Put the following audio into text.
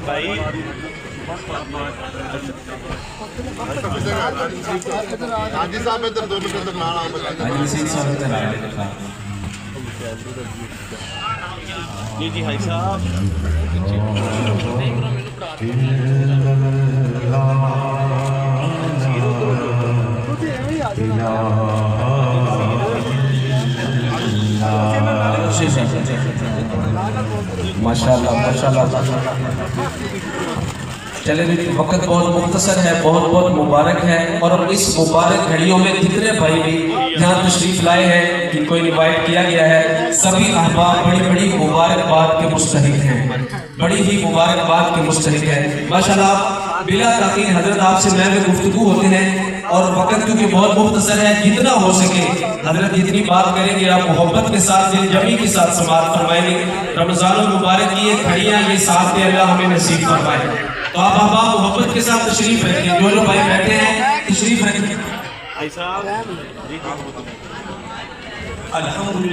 بھائی حاجی صاحب ادھر 2 منٹ ادھر نال آؤ حاجی صاحب ادھر آ رہے ہیں. جی جی حاجی صاحب ماشاءاللہ ماشاءاللہ. چلے وقت بہت مختصر ہے، بہت بہت مبارک ہے. اور اس مبارک گھڑیوں میں جتنے بھائی بھی یہاں تشریف لائے ہیں جن کو انوائٹ کیا گیا ہے، سبھی احباب بڑی بڑی مبارکباد کے مستحق ہیں، بڑی ہی مبارکباد کے مستحق ہیں. ماشاءاللہ بلا تاخیر حضرت آپ سے میں گفتگو ہوتے ہیں اور وقت کیونکہ بہت مختصر ہے، جتنا ہو سکے حضرت جتنی بات کریں گے آپ محبت کے ساتھ دل جمی کے ساتھ سماعت فرمائیں گے. رمضان المبارک کی یہ گھڑیاں یہ ساتھ دے اللہ ہمیں نصیب فرمائے. تو آپ احباب محبت کے ساتھ تشریف رکھیں، جو بھائی بیٹھے ہیں تشریف رکھیں. حاجی صاحب جی الحمدللہ.